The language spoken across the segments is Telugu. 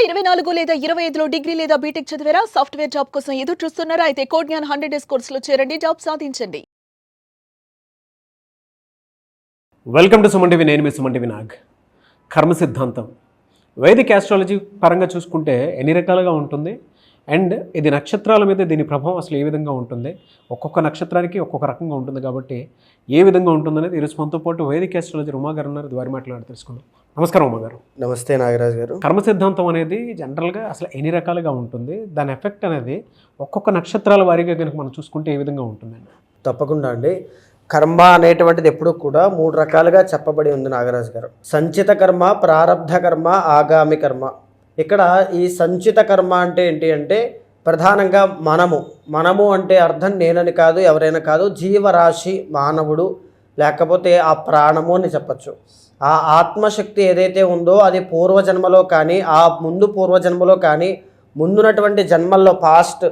24 లేదా 25లో డిగ్రీ లేదా బీటెక్ చదివారా? సాఫ్ట్వేర్ జాబ్ కోసం ఎదురు చూస్తున్నారా? అయితే కోడ్ జ్ఞాన్ 100 డేస్ కోర్సులో చేరండి, జాబ్ సాధించండి. Welcome to Suman TV. నేను మీ సుమన్ టీవీ నాగ్. కర్మ సిద్ధాంతం వైదిక్ ఆస్ట్రాలజీ పరంగా చూసుకుంటే ఎన్ని రకాలుగా ఉంటుంది అండ్ ఇది నక్షత్రాల మీద దీని ప్రభావం అసలు ఏ విధంగా ఉంటుంది, ఒక్కొక్క నక్షత్రానికి ఒక్కొక్క రకంగా ఉంటుంది కాబట్టి ఏ విధంగా ఉంటుందనేది ఈరోజు మనతో పాటు వైదిక్ ఆస్ట్రాలజీ ఉమా గారు ఉన్నారు. వారి మాట్లాడి తెలుసుకుందాం. నమస్కారం ఉమా గారు. నమస్తే నాగరాజ్ గారు. కర్మ సిద్ధాంతం అనేది జనరల్గా అసలు ఎన్ని రకాలుగా ఉంటుంది, దాని ఎఫెక్ట్ అనేది ఒక్కొక్క నక్షత్రాల వారీగా కనుక మనం చూసుకుంటే ఏ విధంగా ఉంటుందండి? తప్పకుండా అండి. కర్మ అనేటువంటిది ఎప్పుడూ కూడా 3 రకాలుగా చెప్పబడి ఉంది నాగరాజు గారు. సంచిత కర్మ, ప్రారబ్ధ కర్మ, ఆగామి కర్మ. ఇక్కడ ఈ సంచిత కర్మ అంటే ఏంటి అంటే ప్రధానంగా మనము అంటే అర్థం నేనని కాదు, ఎవరైనా కాదు, జీవరాశి, మానవుడు, లేకపోతే ఆ ప్రాణము అని చెప్పచ్చు. ఆ ఆత్మశక్తి ఏదైతే ఉందో అది పూర్వజన్మలో కానీ, ఆ ముందు పూర్వజన్మలో కానీ, ముందున్నటువంటి జన్మల్లో, పాస్ట్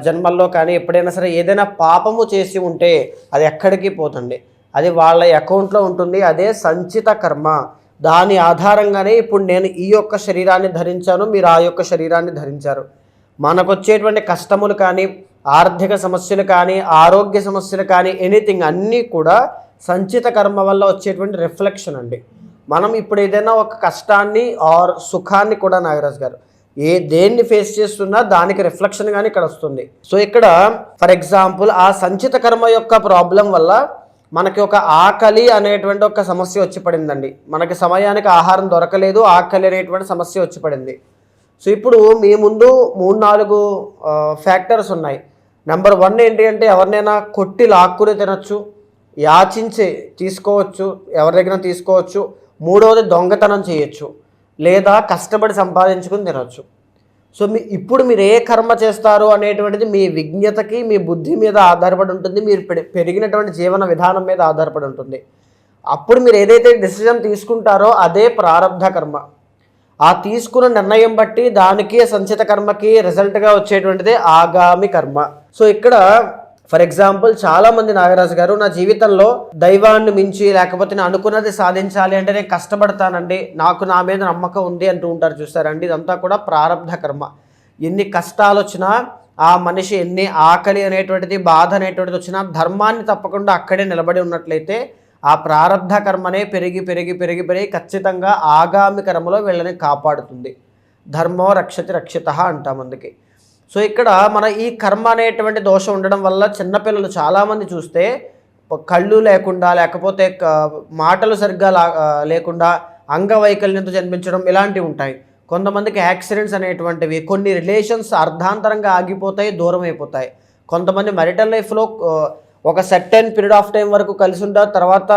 జన్మల్లో కానీ ఎప్పుడైనా సరే ఏదైనా పాపము చేసి ఉంటే అది ఎక్కడికి పోతుంది, అది వాళ్ళ అకౌంట్లో ఉంటుంది. అదే సంచిత కర్మ. దాని ఆధారంగానే ఇప్పుడు నేను ఈ యొక్క శరీరాన్ని ధరించాను, మీరు ఆ యొక్క శరీరాన్ని ధరించారు. మనకు వచ్చేటువంటి కష్టములు కానీ, ఆర్థిక సమస్యలు కానీ, ఆరోగ్య సమస్యలు కానీ, ఎనీథింగ్ అన్నీ కూడా సంచిత కర్మ వల్ల వచ్చేటువంటి రిఫ్లెక్షన్ అండి. మనం ఇప్పుడు ఏదైనా ఒక కష్టాన్ని ఆర్ సుఖాన్ని కూడా నాగరాజ్ గారు దేన్ని ఫేస్ చేస్తున్నా దానికి రిఫ్లెక్షన్ కానీ ఇక్కడ వస్తుంది. సో ఇక్కడ ఫర్ ఎగ్జాంపుల్ ఆ సంచిత కర్మ యొక్క ప్రాబ్లం వల్ల మనకి ఒక ఆకలి అనేటువంటి ఒక సమస్య వచ్చి పడిందండి. మనకి సమయానికి ఆహారం దొరకలేదు, ఆకలి అనేటువంటి సమస్య వచ్చి పడింది. సో ఇప్పుడు మీ ముందు 3-4 ఫ్యాక్టర్స్ ఉన్నాయి. నెంబర్ 1 ఏంటి అంటే ఎవరినైనా కొట్టి లాక్కుని తినచ్చు, యాచించి తీసుకోవచ్చు, ఎవరి దగ్గర తీసుకోవచ్చు. 3వది దొంగతనం చేయొచ్చు, లేదా కష్టపడి సంపాదించుకుని తినవచ్చు. సో ఇప్పుడు మీరు ఏ కర్మ చేస్తారు అనేటువంటిది మీ విజ్ఞతకి, మీ బుద్ధి మీద ఆధారపడి ఉంటుంది, మీరు పెరిగినటువంటి జీవన విధానం మీద ఆధారపడి ఉంటుంది. అప్పుడు మీరు ఏదైతే డెసిజన్ తీసుకుంటారో అదే ప్రారబ్ధ కర్మ. ఆ తీసుకున్న నిర్ణయం బట్టి దానికి సంచిత కర్మకి రిజల్ట్గా వచ్చేటువంటిదే ఆగామి కర్మ. సో ఇక్కడ ఫర్ ఎగ్జాంపుల్ చాలామంది నాగరాజు గారు నా జీవితంలో దైవాన్ని మించి లేకపోతే నేను అనుకున్నది సాధించాలి అంటే నేను కష్టపడతానండి, నాకు నా మీద నమ్మకం ఉంది అంటూ ఉంటారు. చూస్తారండి, ఇదంతా కూడా ప్రారబ్ధ కర్మ. ఎన్ని కష్టాలు వచ్చినా, ఆ మనిషి ఎన్ని ఆకలి అనేటువంటిది, బాధ అనేటువంటిది వచ్చినా ధర్మాన్ని తప్పకుండా అక్కడే నిలబడి ఉన్నట్లయితే ఆ ప్రారబ్ధ కర్మనే పెరిగి పెరిగి పెరిగి పెరిగి ఖచ్చితంగా ఆగామి కర్మలో వీళ్ళని కాపాడుతుంది. ధర్మో రక్షతి రక్షిత అంటాం అందుకే. సో ఇక్కడ మన ఈ కర్మ అనేటువంటి దోషం ఉండడం వల్ల చిన్నపిల్లలు చాలామంది చూస్తే కళ్ళు లేకుండా, లేకపోతే మాటలు సరిగ్గా లేకుండా అంగవైకల్యంతో జన్మించడం ఇలాంటివి ఉంటాయి. కొంతమందికి యాక్సిడెంట్స్ అనేటువంటివి, కొన్ని రిలేషన్స్ అర్ధాంతరంగా ఆగిపోతాయి, దూరం అయిపోతాయి. కొంతమంది మ్యారిటల్ లైఫ్లో ఒక సర్టెన్ పీరియడ్ ఆఫ్ టైం వరకు కలిసి ఉంటారు, తర్వాత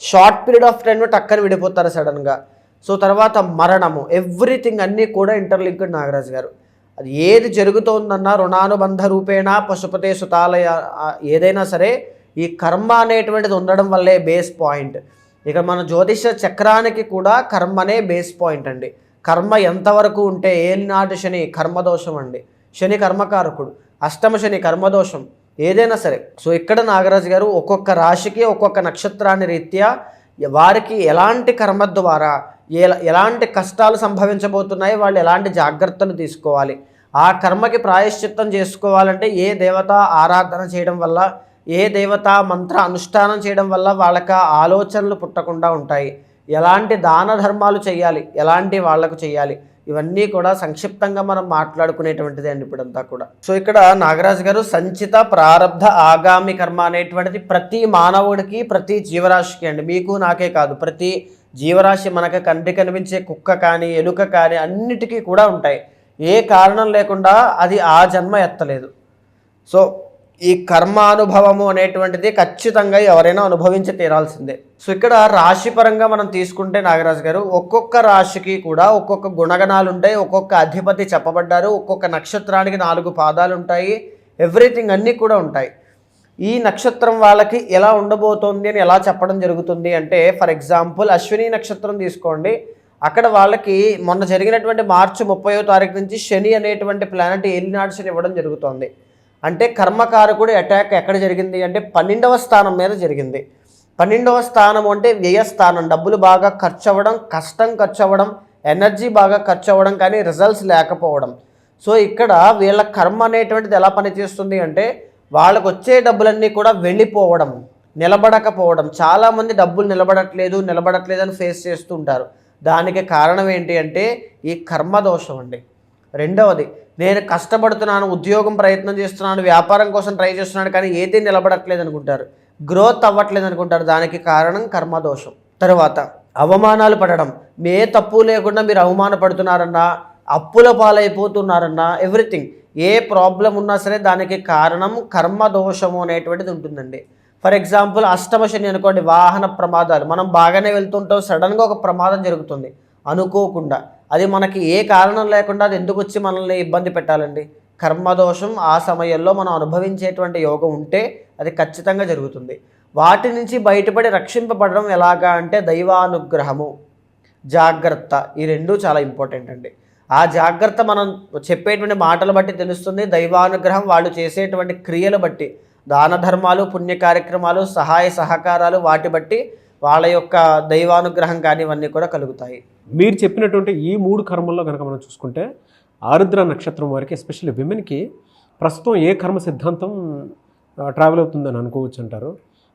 షార్ట్ పీరియడ్ ఆఫ్ టైంలో టక్కని విడిపోతారు సడన్గా. సో తర్వాత మరణము, ఎవ్రీథింగ్ అన్నీ కూడా ఇంటర్లింక్డ్ నాగరాజు గారు. అది ఏది జరుగుతోందన్నా రుణానుబంధ రూపేణ పశుపతే సుతాలయ, ఏదైనా సరే ఈ కర్మ అనేటువంటిది ఉండడం వల్లే బేస్ పాయింట్. ఇక మన జ్యోతిష చక్రానికి కూడా కర్మనే బేస్ పాయింట్ అండి. కర్మ ఎంతవరకు ఉంటే, ఏలినాటి శని కర్మదోషం అండి, శని కర్మకారకుడు, అష్టమ శని కర్మదోషం, ఏదైనా సరే. సో ఇక్కడ నాగరాజు గారు ఒక్కొక్క రాశికి ఒక్కొక్క నక్షత్రాన్ని రీత్యా వారికి ఎలాంటి కర్మ ద్వారా ఎలాంటి కష్టాలు సంభవించబోతున్నాయి, వాళ్ళు ఎలాంటి జాగ్రత్తలు తీసుకోవాలి, ఆ కర్మకి ప్రాయశ్చిత్తం చేసుకోవాలంటే ఏ దేవత ఆరాధన చేయడం వల్ల, ఏ దేవత మంత్ర అనుష్ఠానం చేయడం వల్ల వాళ్ళకి ఆలోచనలు పుట్టకుండా ఉంటాయి, ఎలాంటి దాన ధర్మాలు చేయాలి, ఎలాంటి వాళ్లకు చేయాలి, ఇవన్నీ కూడా సంక్షిప్తంగా మనం మాట్లాడుకునేటువంటిది అండి ఇప్పుడంతా కూడా. సో ఇక్కడ నాగరాజు గారు సంచిత, ప్రారబ్ధ, ఆగామి కర్మ అనేటువంటిది ప్రతి మానవుడికి, ప్రతి జీవరాశికి అండి, మీకు నాకే కాదు, ప్రతి జీవరాశి, మనకు కంటికి కనిపించే కుక్క కానీ, ఎలుక కానీ అన్నిటికీ కూడా ఉంటాయి. ఏ కారణం లేకుండా అది ఆ జన్మ ఎత్తలేదు. సో ఈ కర్మానుభవము అనేటువంటిది ఖచ్చితంగా ఎవరైనా అనుభవించి తీరాల్సిందే. సో ఇక్కడ రాశిపరంగా మనం తీసుకుంటే నాగరాజు గారు ఒక్కొక్క రాశికి కూడా ఒక్కొక్క గుణగణాలు ఉంటాయి, ఒక్కొక్క అధిపతి చెప్పబడ్డారు, ఒక్కొక్క నక్షత్రానికి 4 పాదాలు ఉంటాయి, ఎవ్రీథింగ్ అన్నీ కూడా ఉంటాయి. ఈ నక్షత్రం వాళ్ళకి ఎలా ఉండబోతోంది అని ఎలా చెప్పడం జరుగుతుంది అంటే ఫర్ ఎగ్జాంపుల్ అశ్విని నక్షత్రం తీసుకోండి. అక్కడ వాళ్ళకి మొన్న జరిగినటువంటి మార్చి 30వ తారీఖు నుంచి శని అనేటువంటి ప్లానెట్ ఏలినాడు శని ఇవ్వడం జరుగుతోంది. అంటే కర్మకారకుడు అటాక్ ఎక్కడ జరిగింది అంటే 12వ స్థానం మీద జరిగింది. 12వ స్థానం అంటే వ్యయస్థానం, డబ్బులు బాగా ఖర్చు అవ్వడం, కష్టం ఖర్చు అవ్వడం, ఎనర్జీ బాగా ఖర్చు అవ్వడం కానీ రిజల్ట్స్ లేకపోవడం. సో ఇక్కడ వీళ్ళ కర్మ అనేటువంటిది ఎలా పనిచేస్తుంది అంటే వాళ్ళకు వచ్చే డబ్బులన్నీ కూడా వెళ్ళిపోవడం, నిలబడకపోవడం. చాలామంది డబ్బులు నిలబడట్లేదు అని ఫేస్ చేస్తూ ఉంటారు. దానికి కారణం ఏంటి అంటే ఈ కర్మదోషం అండి. రెండవది, నేను కష్టపడుతున్నాను, ఉద్యోగం ప్రయత్నం చేస్తున్నాను, వ్యాపారం కోసం ట్రై చేస్తున్నాను, కానీ ఏది నిలబడట్లేదు అనుకుంటారు, గ్రోత్ అవ్వట్లేదు అనుకుంటారు. దానికి కారణం కర్మదోషం. తర్వాత అవమానాలు పడడం, ఏ తప్పు లేకుండా మీరు అవమానపడుతున్నారన్నా, అప్పుల పాలైపోతున్నారన్నా, ఎవ్రీథింగ్ ఏ ప్రాబ్లం ఉన్నా సరే దానికి కారణం కర్మదోషము అనేటువంటిది ఉంటుందండి. ఫర్ ఎగ్జాంపుల్ అష్టమ శని అనుకోండి, వాహన ప్రమాదాలు. మనం బాగానే వెళ్తుంటాం, సడన్గా ఒక ప్రమాదం జరుగుతుంది అనుకోకుండా. అది మనకి ఏ కారణం లేకుండా అది ఎందుకు వచ్చి మనల్ని ఇబ్బంది పెట్టాలండి? కర్మదోషం ఆ సమయంలో మనం అనుభవించేటువంటి యోగం ఉంటే అది ఖచ్చితంగా జరుగుతుంది. వాటి నుంచి బయటపడి రక్షింపబడడం ఎలాగా అంటే దైవానుగ్రహము, జాగ్రత్త. ఈ రెండూ చాలా ఇంపార్టెంట్ అండి. ఆ జాగ్రత్త మనం చెప్పేటువంటి మాటలు బట్టి తెలుస్తుంది. దైవానుగ్రహం వాళ్ళు చేసేటువంటి క్రియలు బట్టి, దాన ధర్మాలు, పుణ్య కార్యక్రమాలు, సహాయ సహకారాలు, వాటి బట్టి వాళ్ళ యొక్క దైవానుగ్రహం కానీ ఇవన్నీ కూడా కలుగుతాయి. మీరు చెప్పినటువంటి ఈ 3 కర్మల్లో కనుక మనం చూసుకుంటే ఆరుద్ర నక్షత్రం వారికి, ఎస్పెషల్లీ విమెన్కి ప్రస్తుతం ఏ కర్మ సిద్ధాంతం ట్రావెల్ అవుతుందని అనుకోవచ్చు అంటారు?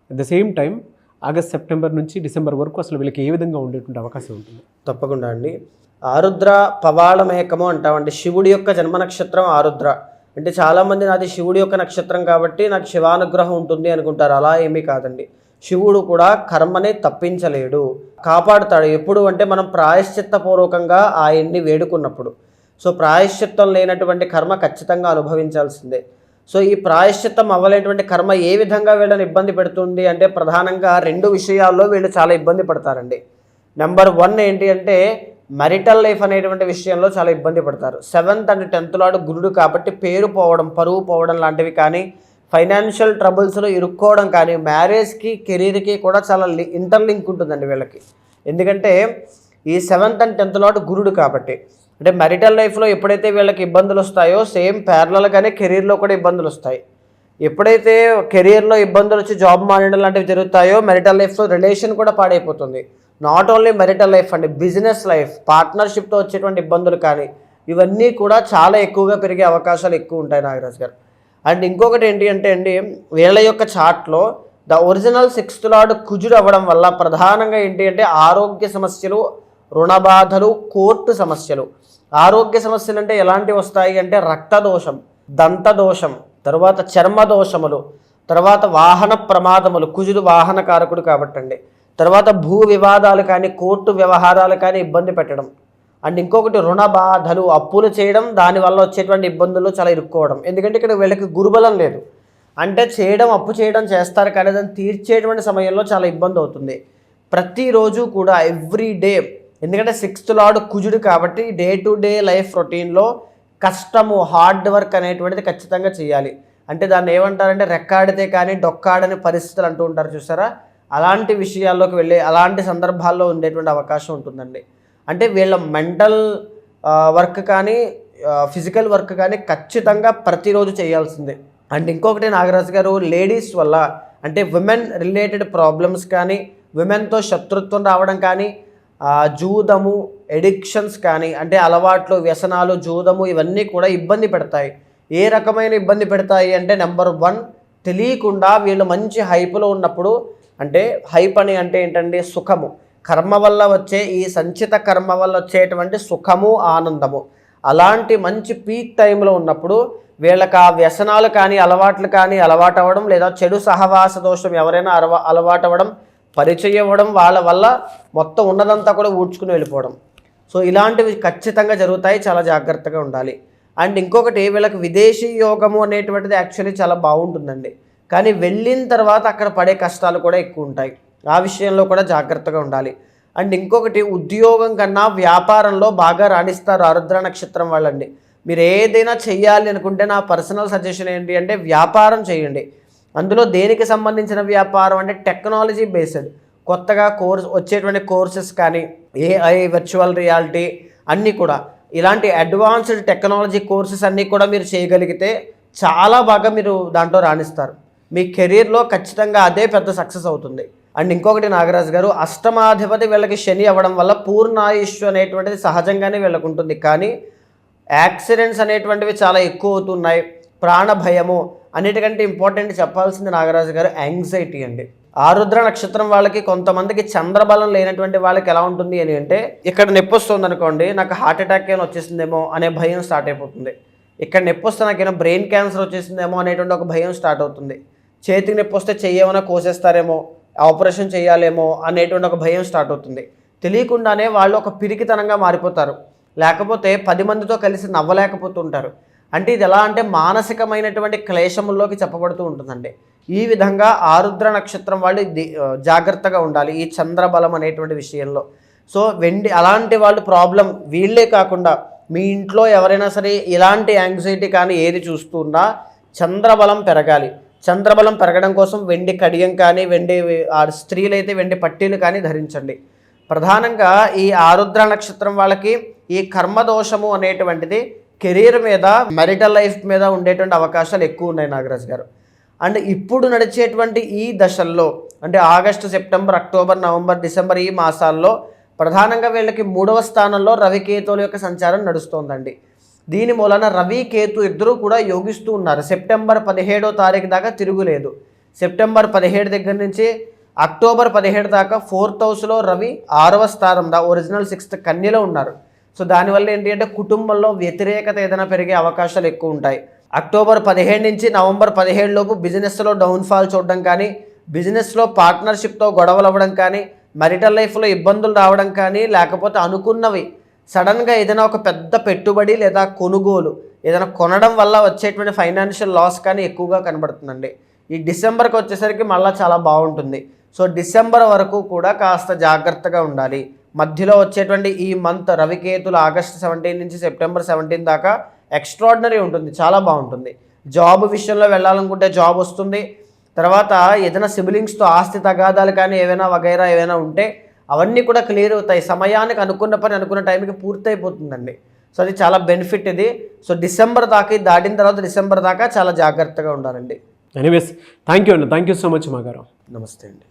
At the same time August, September నుంచి డిసెంబర్ వరకు అసలు వీళ్ళకి ఏ విధంగా ఉండేటువంటి అవకాశం ఉంటుంది? తప్పకుండా అండి. ఆరుద్ర పవాళమేకము అంటామండి. శివుడి యొక్క జన్మ నక్షత్రం ఆరుద్ర. అంటే చాలామంది నాది శివుడి యొక్క నక్షత్రం కాబట్టి నాకు శివానుగ్రహం ఉంటుంది అనుకుంటారు. అలా ఏమీ కాదండి. శివుడు కూడా కర్మని తప్పించలేడు, కాపాడుతాడు. ఎప్పుడు అంటే మనం ప్రాయశ్చిత్తపూర్వకంగా ఆయన్ని వేడుకున్నప్పుడు. సో ప్రాయశ్చిత్తం లేనటువంటి కర్మ ఖచ్చితంగా అనుభవించాల్సిందే. సో ఈ ప్రాయశ్చిత్తం అవ్వలేటువంటి కర్మ ఏ విధంగా వీళ్ళని ఇబ్బంది పెడుతుంది అంటే ప్రధానంగా 2 విషయాల్లో వీళ్ళు చాలా ఇబ్బంది పడతారండి. నెంబర్ 1 ఏంటి అంటే మ్యారిటల్ లైఫ్ అనేటువంటి విషయంలో చాలా ఇబ్బంది పడతారు. 7th and 10th లార్డ్ గురుడు కాబట్టి పేరు పోవడం, పరువు పోవడం లాంటివి కానీ, ఫైనాన్షియల్ ట్రబుల్స్లో ఇరుక్కోవడం కానీ, మ్యారేజ్కి కెరీర్కి కూడా చాలా ఇంటర్లింక్ ఉంటుందండి వీళ్ళకి. ఎందుకంటే ఈ 7th and 10th లార్డ్ గురుడు కాబట్టి. అంటే మ్యారిటల్ లైఫ్లో ఎప్పుడైతే వీళ్ళకి ఇబ్బందులు వస్తాయో సేమ్ ప్యారలల్గానే కెరీర్లో కూడా ఇబ్బందులు వస్తాయి. ఎప్పుడైతే కెరీర్లో ఇబ్బందులు వచ్చి జాబ్ మానేయడం లాంటివి జరుగుతాయో మ్యారిటల్ లైఫ్లో రిలేషన్ కూడా పాడైపోతుంది. నాట్ ఓన్లీ మ్యారిటల్ లైఫ్ అండి, బిజినెస్ లైఫ్, పార్ట్నర్షిప్తో వచ్చేటువంటి ఇబ్బందులు కానీ ఇవన్నీ కూడా చాలా ఎక్కువగా పెరిగే అవకాశాలు ఎక్కువ ఉంటాయి నాగరాజ్ గారు. అండ్ ఇంకొకటి ఏంటి అంటే అండి, వీళ్ళ యొక్క చార్ట్లో ద ఒరిజినల్ 6th లార్డ్ కుజుడు అవ్వడం వల్ల ప్రధానంగా ఏంటి అంటే ఆరోగ్య సమస్యలు, రుణ బాధలు, కోర్టు సమస్యలు. ఆరోగ్య సమస్యలు అంటే ఎలాంటివి వస్తాయి అంటే రక్తదోషం, దంతదోషం, తర్వాత చర్మ దోషములు, తర్వాత వాహన ప్రమాదములు. కుజుడు వాహన కారకుడు కాబట్టండి. తర్వాత భూ వివాదాలు కానీ, కోర్టు వ్యవహారాలు కానీ ఇబ్బంది పెట్టడం. అండ్ ఇంకొకటి రుణ బాధలు, అప్పులు చేయడం, దానివల్ల వచ్చేటువంటి ఇబ్బందులు చాలా ఇరుక్కోవడం. ఎందుకంటే ఇక్కడ వీళ్ళకి గురుబలం లేదు. అంటే చేయడం, అప్పు చేయడం చేస్తారు కానీ దాన్ని తీర్చేటువంటి సమయంలో చాలా ఇబ్బంది అవుతుంది. ప్రతిరోజు కూడా ఎవ్రీ డే, ఎందుకంటే 6th లార్డ్ కుజుడు కాబట్టి డే టు డే లైఫ్ రొటీన్లో కష్టము, హార్డ్ వర్క్ అనేటువంటిది ఖచ్చితంగా చేయాలి. అంటే దాన్ని ఏమంటారంటే రెక్కాడితే కానీ డొక్కాడని పరిస్థితులు అంటూ ఉంటారు చూసారా, అలాంటి విషయాల్లోకి వెళ్ళి అలాంటి సందర్భాల్లో ఉండేటువంటి అవకాశం ఉంటుందండి. అంటే వీళ్ళ మెంటల్ వర్క్ కానీ ఫిజికల్ వర్క్ కానీ ఖచ్చితంగా ప్రతిరోజు చేయాల్సిందే. అండ్ ఇంకొకటి నాగరాజు గారు, లేడీస్ వల్ల అంటే విమెన్ రిలేటెడ్ ప్రాబ్లమ్స్ కానీ, విమెన్తో శత్రుత్వం రావడం కానీ, జూదము, ఎడిక్షన్స్ కానీ, అంటే అలవాట్లు, వ్యసనాలు, జూదము ఇవన్నీ కూడా ఇబ్బంది పెడతాయి. ఏ రకమైన ఇబ్బంది పెడతాయి అంటే నెంబర్ 1 తెలియకుండా వీళ్ళు మంచి హైప్లో ఉన్నప్పుడు, అంటే హైప్ అని అంటే ఏంటంటే సుఖము, కర్మ వల్ల వచ్చే ఈ సంచిత కర్మ వల్ల వచ్చేటువంటి సుఖము, ఆనందము, అలాంటి మంచి పీక్ టైంలో ఉన్నప్పుడు వీళ్ళకి ఆ వ్యసనాలు కానీ అలవాట్లు కానీ అలవాటు అవ్వడం, లేదా చెడు సహవాస దోషం ఎవరైనా అలవాటు అవ్వడం, పరిచయం అవ్వడం, వాళ్ళ వల్ల మొత్తం ఉన్నదంతా కూడా ఊడ్చుకుని వెళ్ళిపోవడం. సో ఇలాంటివి ఖచ్చితంగా జరుగుతాయి, చాలా జాగ్రత్తగా ఉండాలి. అండ్ ఇంకొకటి వీళ్ళకి విదేశీ యోగము అనేటువంటిది యాక్చువల్లీ చాలా బాగుంటుందండి, కానీ వెళ్ళిన తర్వాత అక్కడ పడే కష్టాలు కూడా ఎక్కువ ఉంటాయి. ఆ విషయంలో కూడా జాగ్రత్తగా ఉండాలి. అండ్ ఇంకొకటి ఉద్యోగం కన్నా వ్యాపారంలో బాగా రాణిస్తారు ఆరుద్ర నక్షత్రం వాళ్ళండి. మీరు ఏదైనా చెయ్యాలి అనుకుంటే నా పర్సనల్ సజెషన్ ఏంటి అంటే వ్యాపారం చేయండి. అందులో దేనికి సంబంధించిన వ్యాపారం అంటే టెక్నాలజీ బేస్డ్, కొత్తగా వచ్చేటువంటి కోర్సెస్ కానీ, ఏఐ, వర్చువల్ రియాలిటీ అన్నీ కూడా, ఇలాంటి అడ్వాన్స్డ్ టెక్నాలజీ కోర్సెస్ అన్నీ కూడా మీరు చేయగలిగితే చాలా బాగా మీరు దాంట్లో రాణిస్తారు. మీ కెరీర్లో ఖచ్చితంగా అదే పెద్ద సక్సెస్ అవుతుంది. అండ్ ఇంకొకటి నాగరాజు గారు, అష్టమాధిపతి వీళ్ళకి శని అవ్వడం వల్ల పూర్ణాయుష్ అనేటువంటిది సహజంగానే వీళ్ళకు ఉంటుంది. కానీ యాక్సిడెంట్స్ అనేటువంటివి చాలా ఎక్కువ అవుతున్నాయి. ప్రాణ భయము, అన్నిటికంటే ఇంపార్టెంట్ చెప్పాల్సింది నాగరాజు గారు యాంగ్జైటీ అండి. ఆరుద్ర నక్షత్రం వాళ్ళకి కొంతమందికి చంద్రబలం లేనటువంటి వాళ్ళకి ఎలా ఉంటుంది అని అంటే, ఇక్కడ నొప్పి వస్తుంది అనుకోండి, నాకు హార్ట్ అటాక్ ఏమైనా వచ్చేసిందేమో అనే భయం స్టార్ట్ అయిపోతుంది. ఇక్కడ నొప్పి వస్తే నాకేమైనా బ్రెయిన్ క్యాన్సర్ వచ్చేసిందేమో అనేటువంటి ఒక భయం స్టార్ట్ అవుతుంది. చేతికి నొప్పి వస్తే చెయ్యి ఏమైనా కోసేస్తారేమో, ఆపరేషన్ చేయాలేమో అనేటువంటి ఒక భయం స్టార్ట్ అవుతుంది. తెలియకుండానే వాళ్ళు ఒక పిరికితనంగా మారిపోతారు. లేకపోతే 10 మందితో కలిసి నవ్వలేకపోతుంటారు. అంటే ఇది ఎలా అంటే మానసికమైనటువంటి క్లేశముల్లోకి చెప్పబడుతూ ఉంటుందండి. ఈ విధంగా ఆరుద్ర నక్షత్రం వాళ్ళు జాగ్రత్తగా ఉండాలి ఈ చంద్రబలం అనేటువంటి విషయంలో. సో వెండి అలాంటి వాళ్ళు ప్రాబ్లం వీళ్ళే కాకుండా మీ ఇంట్లో ఎవరైనా సరే ఇలాంటి యాంగ్జైటీ కానీ ఏది చూస్తున్నా చంద్రబలం పెరగాలి. చంద్రబలం పెరగడం కోసం వెండి కడియం కానీ, వెండి స్త్రీలైతే వెండి పట్టీలు కానీ ధరించండి. ప్రధానంగా ఈ ఆరుద్ర నక్షత్రం వాళ్ళకి ఈ కర్మదోషము అనేటువంటిది కెరీర్ మీద, మ్యారిటల్ లైఫ్ మీద ఉండేటువంటి అవకాశాలు ఎక్కువ ఉన్నాయి నాగరాజు గారు. అండ్ ఇప్పుడు నడిచేటువంటి ఈ దశల్లో అంటే August, September, October, November, December ఈ మాసాల్లో ప్రధానంగా వీళ్ళకి 3వ స్థానంలో రవికేతువుల యొక్క సంచారం నడుస్తోందండి. దీని మూలన రవి కేతు ఇద్దరూ కూడా యోగిస్తూ ఉన్నారు. సెప్టెంబర్ 17వ తారీఖు దాకా తిరుగులేదు. సెప్టెంబర్ 17 దగ్గర నుంచి అక్టోబర్ 17 దాకా 4th హౌస్లో రవి 6వ స్థానం ఒరిజినల్ 6th కన్యలో ఉన్నారు. సో దానివల్ల ఏంటి అంటే కుటుంబంలో వ్యతిరేకత ఏదైనా పెరిగే అవకాశాలు ఎక్కువ ఉంటాయి. అక్టోబర్ 17 నుంచి నవంబర్ 17 లోపు బిజినెస్లో డౌన్ఫాల్ చూడడం కానీ, బిజినెస్లో పార్ట్నర్షిప్తో గొడవలు అవ్వడం కానీ, marital లైఫ్లో ఇబ్బందులు రావడం కానీ, లేకపోతే అనుకున్నవి సడన్గా ఏదైనా ఒక పెద్ద పెట్టుబడి లేదా కొనుగోలు ఏదైనా కొనడం వల్ల వచ్చేటువంటి ఫైనాన్షియల్ లాస్ కానీ ఎక్కువగా కనబడుతుందండి. ఈ డిసెంబర్కి వచ్చేసరికి మళ్ళీ చాలా బాగుంటుంది. సో డిసెంబర్ వరకు కూడా కాస్త జాగ్రత్తగా ఉండాలి. మధ్యలో వచ్చేటువంటి ఈ మంత్ రవికేతులు ఆగస్టు 17 నుంచి సెప్టెంబర్ 17 దాకా ఎక్స్ట్రాడినరీ ఉంటుంది, చాలా బాగుంటుంది. జాబ్ విషయంలో వెళ్ళాలనుకుంటే జాబ్ వస్తుంది. తర్వాత ఏదైనా సిబ్లింగ్స్తో ఆస్తి తగాదాలు కానీ ఏవైనా వగైరా ఏవైనా ఉంటే అవన్నీ కూడా క్లియర్ అవుతాయి. సమయానికి అనుకున్న పని అనుకున్న టైంకి పూర్తయిపోతుందండి. సో అది చాలా బెనిఫిట్ ఇది. సో డిసెంబర్ దాకా దాటిన తర్వాత డిసెంబర్ దాకా చాలా జాగ్రత్తగా ఉండాలండి. ఎనీవేస్ థ్యాంక్ యూ అండి, థ్యాంక్ యూ సో మచ్ మా గారు. నమస్తే అండి.